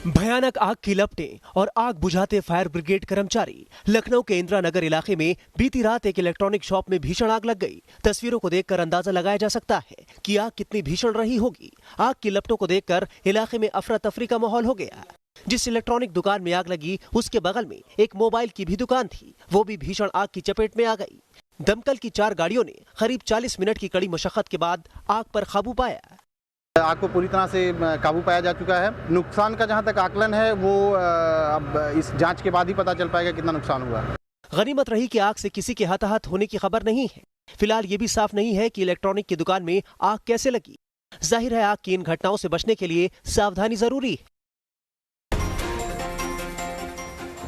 भयानक आग की लपटें और आग बुझाते फायर ब्रिगेड कर्मचारी। लखनऊ के इंदिरा नगर इलाके में बीती रात एक इलेक्ट्रॉनिक शॉप में भीषण आग लग गई। तस्वीरों को देखकर अंदाजा लगाया जा सकता है कि आग कितनी भीषण रही होगी। आग की लपटों को देखकर इलाके में अफरा तफरी का माहौल हो गया। जिस इलेक्ट्रॉनिक दुकान में आग लगी उसके बगल में एक मोबाइल की भी दुकान थी, वो भी भीषण आग की चपेट में आ गई। दमकल की 4 गाड़ियों ने करीब 40 मिनट की कड़ी मशक्कत के बाद आग पर काबू पाया। आग को पूरी तरह से काबू पाया जा चुका है। नुकसान का जहां तक आकलन है वो अब इस जांच के बाद ही पता चल पाएगा कितना नुकसान हुआ। गनीमत रही कि आग से किसी के हताहत होने की खबर नहीं है। फिलहाल ये भी साफ नहीं है कि इलेक्ट्रॉनिक की दुकान में आग कैसे लगी। जाहिर है आग की इन घटनाओं से बचने के लिए सावधानी जरूरी है।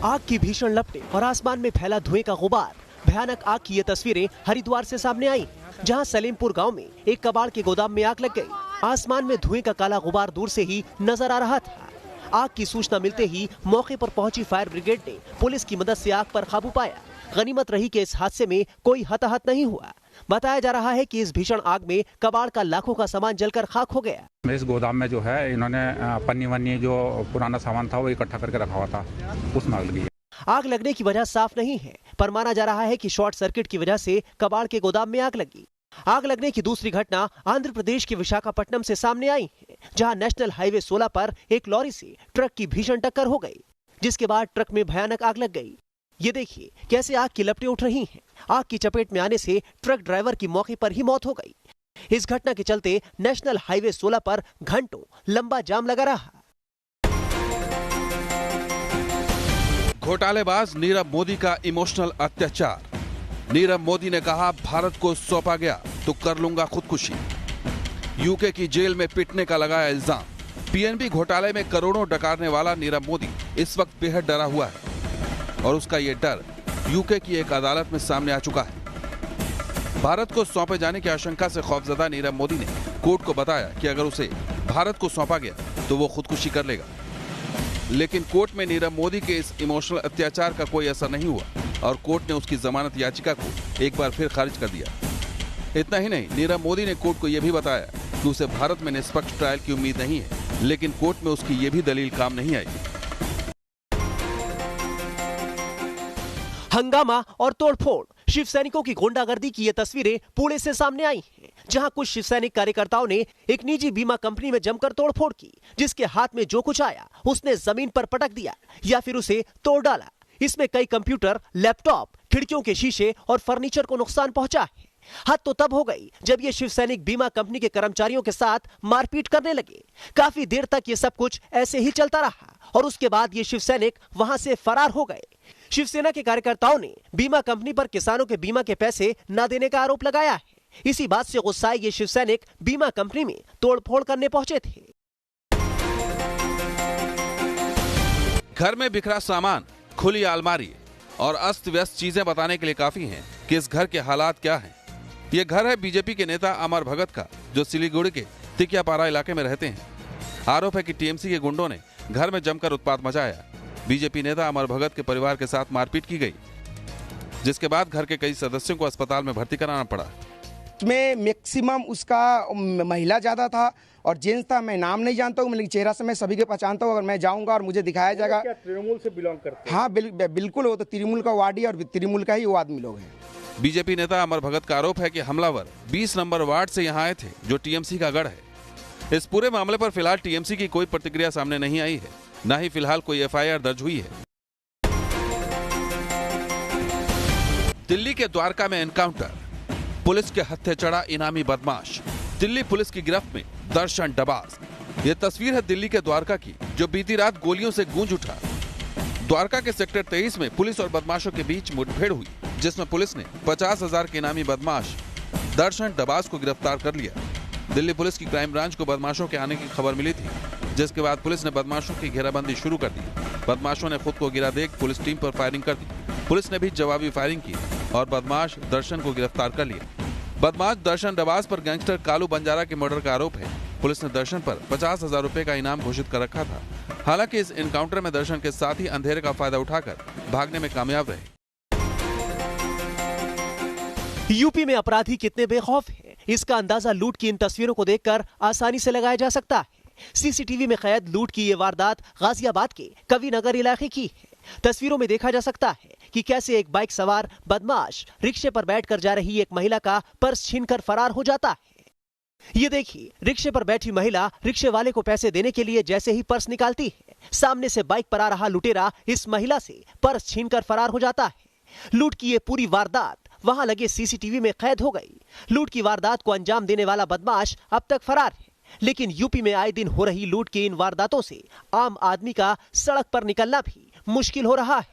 आग की भीषण लपटें और आसमान में फैला धुएं का गुबार। भयानक आग की ये तस्वीरें हरिद्वार से सामने आई, जहां सलेमपुर गांव में एक कबाड़ के गोदाम में आग लग गई। आसमान में धुएं का काला गुबार दूर से ही नजर आ रहा था। आग की सूचना मिलते ही मौके पर पहुंची फायर ब्रिगेड ने पुलिस की मदद से आग पर काबू पाया। गनीमत रही कि इस हादसे में कोई हताहत नहीं हुआ। बताया जा रहा है कि इस भीषण आग में कबाड़ का लाखों का सामान जलकर खाक हो गया। इस गोदाम में जो है इन्होंने पन्नी वन्नी जो पुराना सामान था वो इकट्ठा करके रखा हुआ था, उसमें आग लगी। आग लगने की वजह साफ नहीं है, पर माना जा रहा है कि शॉर्ट सर्किट की वजह से कबाड़ के गोदाम में आग लगी। आग लगने की दूसरी घटना आंध्र प्रदेश के विशाखापट्टनम से सामने आई है, जहां नेशनल हाईवे 16 पर एक लॉरी से ट्रक की भीषण टक्कर हो गई, जिसके बाद ट्रक में भयानक आग लग गई। ये देखिए कैसे आग की लपटें उठ रही हैं। आग की चपेट में आने से ट्रक ड्राइवर की मौके पर ही मौत हो गई। इस घटना के चलते नेशनल हाईवे 16 पर घंटों लंबा जाम लगा रहा। घोटालेबाज नीरव मोदी का इमोशनल अत्याचार। नीरव मोदी ने कहा भारत को सौंपा गया तो कर लूंगा खुदकुशी। यूके की जेल में पिटने का लगाया इल्जाम। पीएनबी घोटाले में करोड़ों डकारने वाला नीरव मोदी इस वक्त बेहद डरा हुआ है और उसका ये डर यूके की एक अदालत में सामने आ चुका है। भारत को सौंपे जाने की आशंका से खौफजदा नीरव मोदी ने कोर्ट को बताया कि अगर उसे भारत को सौंपा गया तो वो खुदकुशी कर लेगा। लेकिन कोर्ट में नीरव मोदी के इस इमोशनल अत्याचार का कोई असर नहीं हुआ और कोर्ट ने उसकी जमानत याचिका को एक बार फिर खारिज कर दिया। इतना ही नहीं, नीरव मोदी ने कोर्ट को यह भी बताया कि उसे भारत में निष्पक्ष ट्रायल की उम्मीद नहीं है, लेकिन कोर्ट में उसकी यह भी दलील काम नहीं आई। हंगामा और तोड़फोड़। शिव सैनिकों की गुंडागर्दी की ये तस्वीरें पुणे से सामने आई हैं, जहां कुछ शिव सैनिक कार्यकर्ताओं ने एक निजी बीमा कंपनी में जमकर तोड़फोड़ की, जिसके हाथ में जो कुछ आया उसने जमीन पर पटक दिया या फिर उसे तोड़ डाला। इसमें कई कंप्यूटर, लैपटॉप, खिड़कियों के शीशे और फर्नीचर को नुकसान पहुंचा है। हद तो तब हो गई जब ये शिव सैनिक बीमा कंपनी के कर्मचारियों के साथ मारपीट करने लगे। काफी देर तक ये सब कुछ ऐसे ही चलता रहा और उसके बाद ये शिव सैनिक वहां से फरार हो गए। शिवसेना के कार्यकर्ताओं ने बीमा कंपनी पर किसानों के बीमा के पैसे न देने का आरोप लगाया है। इसी बात से गुस्साए ये शिव सैनिक बीमा कंपनी में तोड़फोड़ करने पहुंचे थे। घर में बिखरा सामान, खुली अलमारी और अस्त व्यस्त चीजें बताने के लिए काफी हैं कि इस घर के हालात क्या हैं। ये घर है बीजेपी के नेता अमर भगत का, जो सिलीगुड़ी के तिकियापारा इलाके में रहते हैं। आरोप है कि टीएमसी के गुंडों ने घर में जमकर उत्पात मचाया। बीजेपी नेता अमर भगत के परिवार के साथ मारपीट की गई, जिसके बाद घर के कई सदस्यों को अस्पताल में भर्ती कराना पड़ा। में मैक्सिमम उसका महिला ज्यादा था और जेंट्स था। मैं नाम नहीं जानता हूँ, लेकिन चेहरा से मैं सभी के पहचानता हूँ। अगर मैं जाऊंगा और मुझे दिखाया जाएगा। क्या तृणमूल से बिलोंग करते हैं? हाँ बिल्कुल, वो तो तृणमूल का वार्ड और तृणमूल का ही वो आदमी लोग हैं। बीजेपी नेता अमर भगत का आरोप है कि हमलावर 20 नंबर वार्ड से यहाँ आए थे, जो टीएमसी का गढ़ है। इस पूरे मामले पर फिलहाल टीएमसी की कोई प्रतिक्रिया सामने नहीं आई है, न ही फिलहाल कोई एफआईआर दर्ज हुई है। दिल्ली के द्वारका में एनकाउंटर। पुलिस के हत्थे चढ़ा इनामी बदमाश। दिल्ली पुलिस की गिरफ्त में दर्शन डबास। ये तस्वीर है दिल्ली के द्वारका की, जो बीती रात गोलियों से गूंज उठा। द्वारका के सेक्टर 23 में पुलिस और बदमाशों के बीच मुठभेड़ हुई, जिसमें पुलिस ने 50,000 के इनामी बदमाश दर्शन डबास को गिरफ्तार कर लिया। दिल्ली पुलिस की क्राइम ब्रांच को बदमाशों के आने की खबर मिली थी, जिसके बाद पुलिस ने बदमाशों की घेराबंदी शुरू कर दी। बदमाशों ने खुद को गिरा देख पुलिस टीम पर फायरिंग कर दी। पुलिस ने भी जवाबी फायरिंग की और बदमाश दर्शन को गिरफ्तार कर लिया। बदमाश दर्शन डबास पर गैंगस्टर कालू बंजारा के मर्डर का आरोप है। पुलिस ने दर्शन पर 50,000 रुपए का इनाम घोषित कर रखा था। हालांकि इस एनकाउंटर में दर्शन के साथ ही अंधेरे का फायदा उठाकर भागने में कामयाब रहे। यूपी में अपराधी कितने बेखौफ हैं, इसका अंदाजा लूट की इन तस्वीरों को देखकर आसानी से लगाया जा सकता है। सीसीटीवी में कैद लूट की ये वारदात गाजियाबाद के कविनगर इलाके की है। तस्वीरों में देखा जा सकता है कि कैसे एक बाइक सवार बदमाश रिक्शे पर बैठकर जा रही एक महिला का पर्स छीनकर फरार हो जाता है। ये देखिए, रिक्शे पर बैठी महिला रिक्शे वाले को पैसे देने के लिए जैसे ही पर्स निकालती है, सामने से बाइक पर आ रहा लुटेरा इस महिला से पर्स छीनकर फरार हो जाता है। लूट की ये पूरी वारदात वहां लगे सीसीटीवी में कैद हो गई। लूट की वारदात को अंजाम देने वाला बदमाश अब तक फरार है, लेकिन यूपी में आए दिन हो रही लूट की इन वारदातों से आम आदमी का सड़क पर निकलना भी मुश्किल हो रहा है।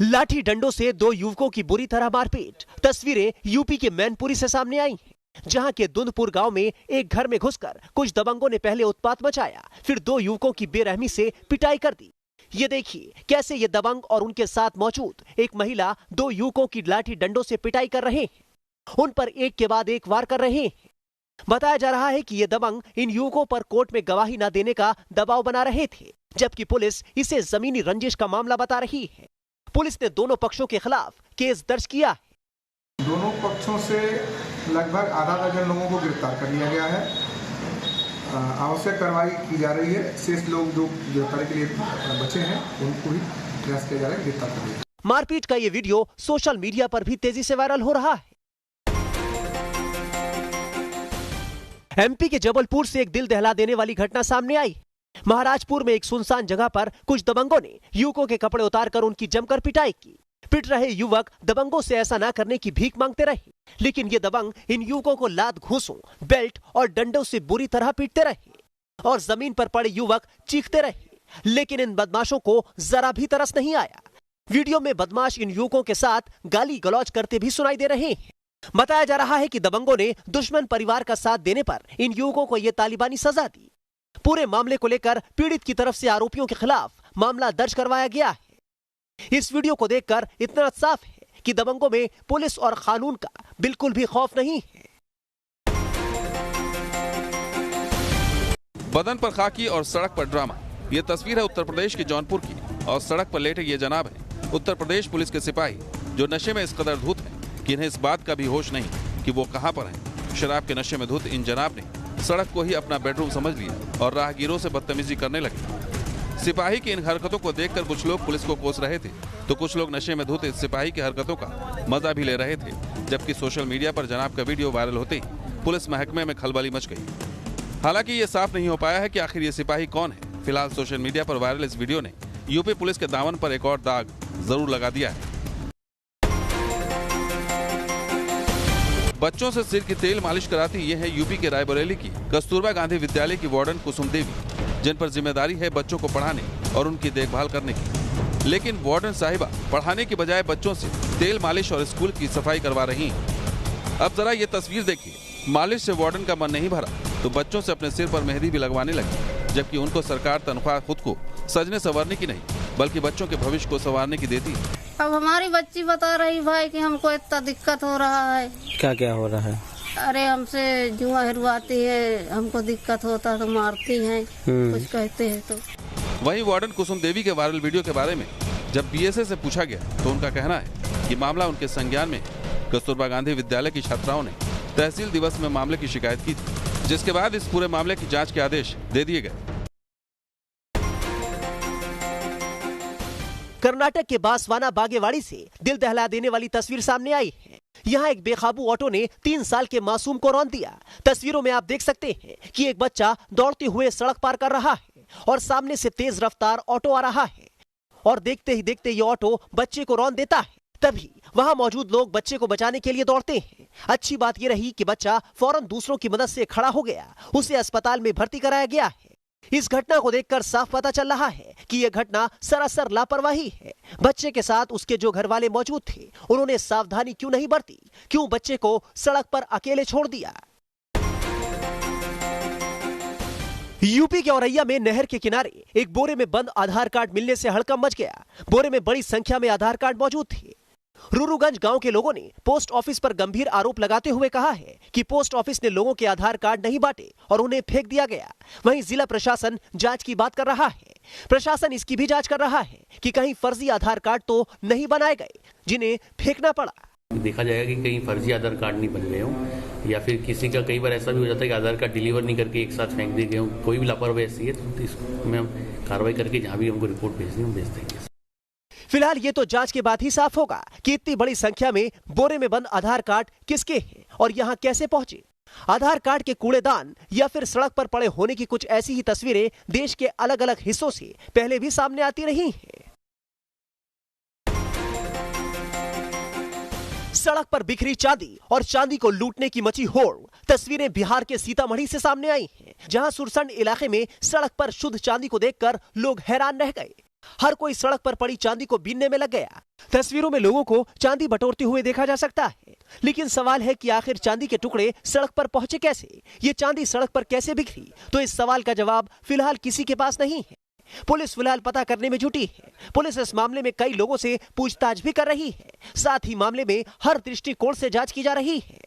लाठी डंडों से 2 युवकों की बुरी तरह मारपीट। तस्वीरें यूपी के मैनपुरी से सामने आई हैं, जहां के दुंदपुर गांव में एक घर में घुसकर कुछ दबंगों ने पहले उत्पात मचाया, फिर 2 युवकों की बेरहमी से पिटाई कर दी। ये देखिए कैसे ये दबंग और उनके साथ मौजूद एक महिला 2 युवकों की लाठी डंडों से पिटाई कर रहे हैं, उन पर एक के बाद एक वार कर रहे हैं। बताया जा रहा है कि ये दबंग इन युवकों पर कोर्ट में गवाही न देने का दबाव बना रहे थे, जबकि पुलिस इसे जमीनी रंजिश का मामला बता रही है। पुलिस ने दोनों पक्षों के खिलाफ केस दर्ज किया है। दोनों पक्षों से लगभग आधा दर्जन लोगों को गिरफ्तार कर लिया गया है। आवश्यक कार्रवाई की जा रही है। शेष लोग जो गिरफ्तारी के लिए बचे हैं उनको भी प्रयास किया जा रहा है गिरफ्तार करने का। मारपीट का ये वीडियो सोशल मीडिया पर भी तेजी से वायरल हो रहा है। एमपी के जबलपुर से एक दिल दहला देने वाली घटना सामने आई। महाराजपुर में एक सुनसान जगह पर कुछ दबंगों ने युवकों के कपड़े उतारकर उनकी जमकर पिटाई की। पिट रहे युवक दबंगों से ऐसा ना करने की भीख मांगते रहे, लेकिन ये दबंग इन युवकों को लात घूंसों, बेल्ट और डंडों से बुरी तरह पीटते रहे और जमीन पर पड़े युवक चीखते रहे, लेकिन इन बदमाशों को जरा भी तरस नहीं आया। वीडियो में बदमाश इन युवकों के साथ गाली गलौज करते भी सुनाई दे रहे हैं। बताया जा रहा है कि दबंगों ने दुश्मन परिवार का साथ देने पर इन युवकों को यह तालिबानी सजा दी। पूरे मामले को लेकर पीड़ित की तरफ से आरोपियों के खिलाफ मामला दर्ज करवाया गया है। इस वीडियो को देखकर इतना साफ है कि दबंगों में पुलिस और कानून का बिल्कुल भी खौफ नहीं है। बदन पर खाकी और सड़क पर ड्रामा। ये तस्वीर है उत्तर प्रदेश के जौनपुर की और सड़क पर लेटे ये जनाब है उत्तर प्रदेश पुलिस के सिपाही, जो नशे में इस कदर धुत हैं कि इन्हें इस बात का भी होश नहीं कि वो कहां पर हैं। शराब के नशे में धुत इन जनाब ने सड़क को ही अपना बेडरूम समझ लिया और राहगीरों से बदतमीजी करने लगे। सिपाही की इन हरकतों को देखकर कुछ लोग पुलिस को कोस रहे थे, तो कुछ लोग नशे में धुत इस सिपाही की हरकतों का मजा भी ले रहे थे। जबकि सोशल मीडिया पर जनाब का वीडियो वायरल होते ही पुलिस महकमे में खलबली मच गई। हालांकि ये साफ नहीं हो पाया है कि आखिर ये सिपाही कौन है। फिलहाल सोशल मीडिया पर वायरल इस वीडियो ने यूपी पुलिस के दामन पर एक और दाग जरूर लगा दिया है। बच्चों से सिर की तेल मालिश कराती ये है यूपी के रायबरेली की कस्तूरबा गांधी विद्यालय की वार्डन कुसुम देवी, जिन पर जिम्मेदारी है बच्चों को पढ़ाने और उनकी देखभाल करने की। लेकिन वार्डन साहिबा पढ़ाने की बजाय बच्चों से तेल मालिश और स्कूल की सफाई करवा रही हैं। अब जरा ये तस्वीर देखिए, मालिश से वार्डन का मन नहीं भरा तो बच्चों से अपने सिर पर मेहंदी भी लगवाने लगी, जबकि उनको सरकार तनख्वाह खुद को सजने संवारने की नहीं बल्कि बच्चों के भविष्य को संवारने की देती है। अब हमारी बच्ची बता रही भाई कि हमको इतना दिक्कत हो रहा है। क्या क्या हो रहा है? अरे हमसे जुआ हिरवाती है, हमको दिक्कत होता तो मारती हैं, कुछ कहते हैं तो। वहीं वार्डन कुसुम देवी के वायरल वीडियो के बारे में जब बीएसए से पूछा गया तो उनका कहना है कि मामला उनके संज्ञान में। कस्तूरबा गांधी विद्यालय की छात्राओं ने तहसील दिवस में मामले की शिकायत की थी, जिसके बाद इस पूरे मामले की जांच के आदेश दे दिए गए। कर्नाटक के बांसवाना बागेवाड़ी से दिल दहला देने वाली तस्वीर सामने आई है। यहाँ एक बेकाबू ऑटो ने 3 साल के मासूम को रौंद दिया। तस्वीरों में आप देख सकते हैं कि एक बच्चा दौड़ते हुए सड़क पार कर रहा है और सामने से तेज रफ्तार ऑटो आ रहा है और देखते ही देखते ये ऑटो बच्चे को रौंद देता है। तभी वहां मौजूद लोग बच्चे को बचाने के लिए दौड़ते हैं। अच्छी बात यह रही कि बच्चा फौरन दूसरों की मदद से खड़ा हो गया, उसे अस्पताल में भर्ती कराया गया है। इस घटना को देखकर साफ पता चल रहा है कि यह घटना सरासर लापरवाही है। बच्चे के साथ उसके जो घर वाले मौजूद थे उन्होंने सावधानी क्यों नहीं बरती, क्यों बच्चे को सड़क पर अकेले छोड़ दिया। यूपी के औरैया में नहर के किनारे एक बोरे में बंद आधार कार्ड मिलने से हड़कंप मच गया। बोरे में बड़ी संख्या में आधार कार्ड मौजूद थे। रूरूगंज गांव के लोगों ने पोस्ट ऑफिस पर गंभीर आरोप लगाते हुए कहा है कि पोस्ट ऑफिस ने लोगों के आधार कार्ड नहीं बांटे और उन्हें फेंक दिया गया। वहीं जिला प्रशासन जांच की बात कर रहा है। प्रशासन इसकी भी जांच कर रहा है कि कहीं फर्जी आधार कार्ड तो नहीं बनाए गए जिन्हें फेंकना पड़ा। देखा जाएगा कि कहीं फर्जी आधार कार्ड नहीं बन गए हों या फिर किसी का कई बार ऐसा भी हो जाता है कि आधार कार्ड डिलीवर नहीं करके एक साथ फेंक दिए गए, कोई भी लापरवाही ऐसी है तो इसमें हम कार्रवाई करके जहाँ भी हमको रिपोर्ट भेजनी हम भेज देंगे। फिलहाल ये तो जांच के बाद ही साफ होगा कि इतनी बड़ी संख्या में बोरे में बंद आधार कार्ड किसके हैं और यहां कैसे पहुंचे। आधार कार्ड के कूड़ेदान या फिर सड़क पर पड़े होने की कुछ ऐसी ही तस्वीरें देश के अलग अलग हिस्सों से पहले भी सामने आती रही हैं। सड़क पर बिखरी चांदी और चांदी को लूटने की मची होड़ तस्वीरें बिहार के सीतामढ़ी से सामने आई हैं, जहां सुरसंड इलाके में सड़क पर शुद्ध चांदी को देखकर लोग हैरान रह गए। हर कोई सड़क पर पड़ी चांदी को बीनने में लग गया। तस्वीरों में लोगों को चांदी बटोरते हुए देखा जा सकता है, लेकिन सवाल है कि आखिर चांदी के टुकड़े सड़क पर पहुंचे कैसे, ये चांदी सड़क पर कैसे बिखरी? तो इस सवाल का जवाब फिलहाल किसी के पास नहीं है। पुलिस फिलहाल पता करने में जुटी है। पुलिस इस मामले में कई लोगों से पूछताछ भी कर रही है। साथ ही मामले में हर दृष्टिकोण से जांच की जा रही है।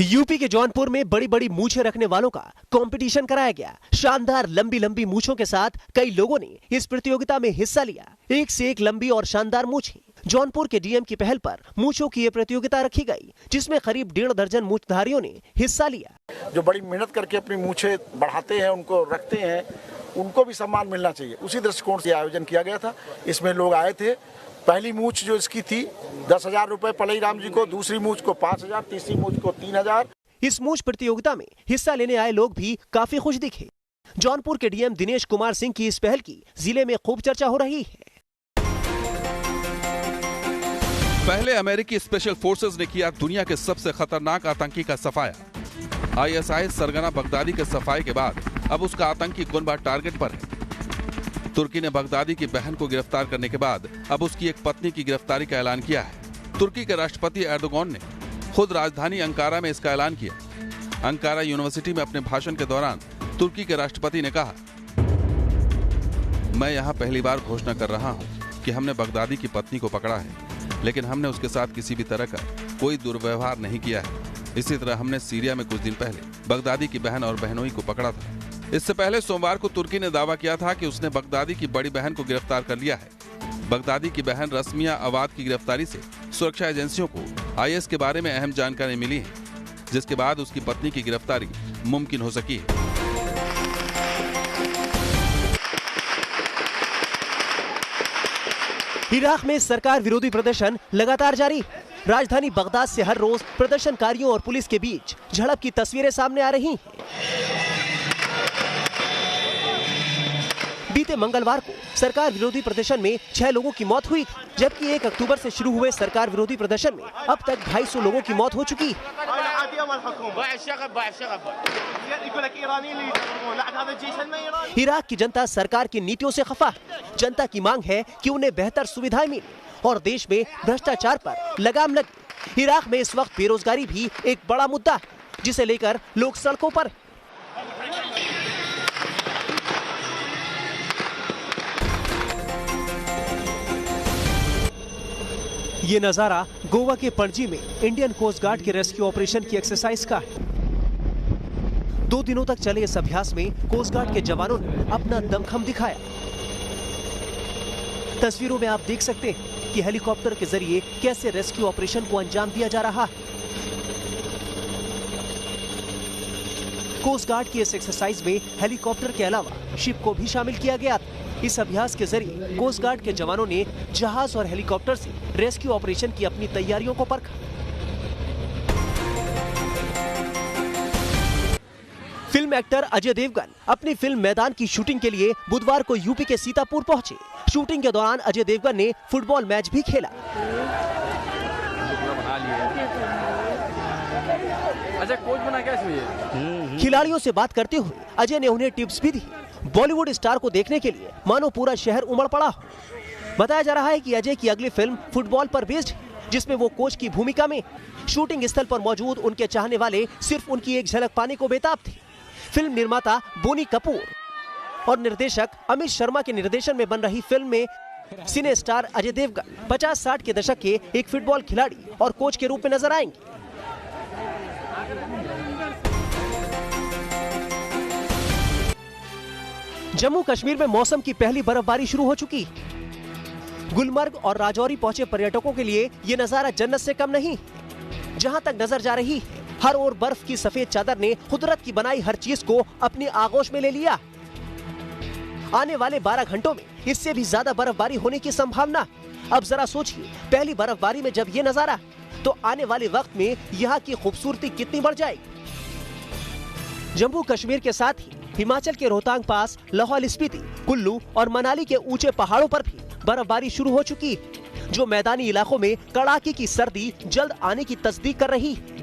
यूपी के जौनपुर में बड़ी बड़ी मूछें रखने वालों का कंपटीशन कराया गया। शानदार लंबी लंबी मूछों के साथ कई लोगों ने इस प्रतियोगिता में हिस्सा लिया। एक से एक लंबी और शानदार मूछें। जौनपुर के डीएम की पहल पर मूछों की ये प्रतियोगिता रखी गई, जिसमें करीब 1.5 दर्जन मूछधारियों ने हिस्सा लिया। जो बड़ी मेहनत करके अपनी मूछें बढ़ाते हैं, उनको रखते हैं, उनको भी सम्मान मिलना चाहिए। उसी दृष्टिकोण से आयोजन किया गया था। इसमें लोग आए थे। पहली मूछ जो इसकी थी 10,000 रुपए पलई राम जी को, दूसरी मूछ को 5,000, तीसरी मूछ को 3,000। इस मूछ प्रतियोगिता में हिस्सा लेने आए लोग भी काफी खुश दिखे। जौनपुर के डीएम दिनेश कुमार सिंह की इस पहल की जिले में खूब चर्चा हो रही है। पहले अमेरिकी स्पेशल फोर्सेस ने किया दुनिया के सबसे खतरनाक आतंकी का सफाया। आईएसआई सरगना बगदादी के सफाए के बाद अब उसका आतंकी गुनबा टारगेट पर है। तुर्की ने बगदादी की बहन को गिरफ्तार करने के बाद अब उसकी एक पत्नी की गिरफ्तारी का ऐलान किया है। तुर्की के राष्ट्रपति एर्दोगान ने खुद राजधानी अंकारा में इसका ऐलान किया। अंकारा यूनिवर्सिटी में अपने भाषण के दौरान तुर्की के राष्ट्रपति ने कहा, मैं यहाँ पहली बार घोषणा कर रहा हूँ कि हमने बगदादी की पत्नी को पकड़ा है, लेकिन हमने उसके साथ किसी भी तरह का कोई दुर्व्यवहार नहीं किया है। इसी तरह हमने सीरिया में कुछ दिन पहले बगदादी की बहन और बहनोई को पकड़ा था। इससे पहले सोमवार को तुर्की ने दावा किया था कि उसने बगदादी की बड़ी बहन को गिरफ्तार कर लिया है। बगदादी की बहन रस्मिया अवाद की गिरफ्तारी से सुरक्षा एजेंसियों को आईएस के बारे में अहम जानकारी मिली है, जिसके बाद उसकी पत्नी की गिरफ्तारी मुमकिन हो सकी है। इराक में सरकार विरोधी प्रदर्शन लगातार जारी है। राजधानी बगदाद से हर रोज प्रदर्शनकारियों और पुलिस के बीच झड़प की तस्वीरें सामने आ रही हैं। बीते मंगलवार को सरकार विरोधी प्रदर्शन में 6 लोगों की मौत हुई थी, जबकि 1 अक्टूबर से शुरू हुए सरकार विरोधी प्रदर्शन में अब तक 250 लोगों की मौत हो चुकी है। इराक की जनता सरकार की नीतियों से खफा है। जनता की मांग है कि उन्हें बेहतर सुविधाएं मिले और देश में भ्रष्टाचार पर लगाम लगे। इराक में इस वक्त बेरोजगारी भी एक बड़ा मुद्दा है, जिसे लेकर लोग सड़कों पर। ये नजारा गोवा के पणजी में इंडियन कोस्ट गार्ड के रेस्क्यू ऑपरेशन की एक्सरसाइज का है। 2 दिनों तक चले इस अभ्यास में कोस्ट गार्ड के जवानों ने अपना दमखम दिखाया। तस्वीरों में आप देख सकते हैं कि हेलीकॉप्टर के जरिए कैसे रेस्क्यू ऑपरेशन को अंजाम दिया जा रहा है। कोस्ट गार्ड की इस एक्सरसाइज में हेलीकॉप्टर के अलावा शिप को भी शामिल किया गया था। इस अभ्यास के जरिए कोस्ट गार्ड के जवानों ने जहाज और हेलीकॉप्टर से रेस्क्यू ऑपरेशन की अपनी तैयारियों को परखा। फिल्म एक्टर अजय देवगन अपनी फिल्म मैदान की शूटिंग के लिए बुधवार को यूपी के सीतापुर पहुंचे। शूटिंग के दौरान अजय देवगन ने फुटबॉल मैच भी खेला। अच्छा, कोच बना क्या इसमें? खिलाड़ियों से बात करते हुए अजय ने उन्हें टिप्स भी दी। बॉलीवुड स्टार को देखने के लिए मानो पूरा शहर उमड़ पड़ा हो। बताया जा रहा है कि अजय की अगली फिल्म फुटबॉल पर बेस्ड है, जिसमें वो कोच की भूमिका में। शूटिंग स्थल पर मौजूद उनके चाहने वाले सिर्फ उनकी एक झलक पाने को बेताब थे। फिल्म निर्माता बोनी कपूर और निर्देशक अमित शर्मा के निर्देशन में बन रही फिल्म में सिने स्टार अजय देवगन 50-60 के दशक के एक फुटबॉल खिलाड़ी और कोच के रूप में नजर आएंगे। जम्मू कश्मीर में मौसम की पहली बर्फबारी शुरू हो चुकी है। गुलमर्ग और राजौरी पहुंचे पर्यटकों के लिए ये नजारा जन्नत से कम नहीं। जहां तक नजर जा रही है, हर ओर बर्फ की सफेद चादर ने कुदरत की बनाई हर चीज को अपनी आगोश में ले लिया। आने वाले 12 घंटों में इससे भी ज्यादा बर्फबारी होने की संभावना। अब जरा सोचिए, पहली बर्फबारी में जब ये नजारा, तो आने वाले वक्त में यहाँ की खूबसूरती कितनी बढ़ जाएगी। जम्मू कश्मीर के साथ ही हिमाचल के रोहतांग पास, लाहौल स्पीति, कुल्लू और मनाली के ऊंचे पहाड़ों पर भी बर्फबारी शुरू हो चुकी है, जो मैदानी इलाकों में कड़ाके की सर्दी जल्द आने की तस्दीक कर रही है।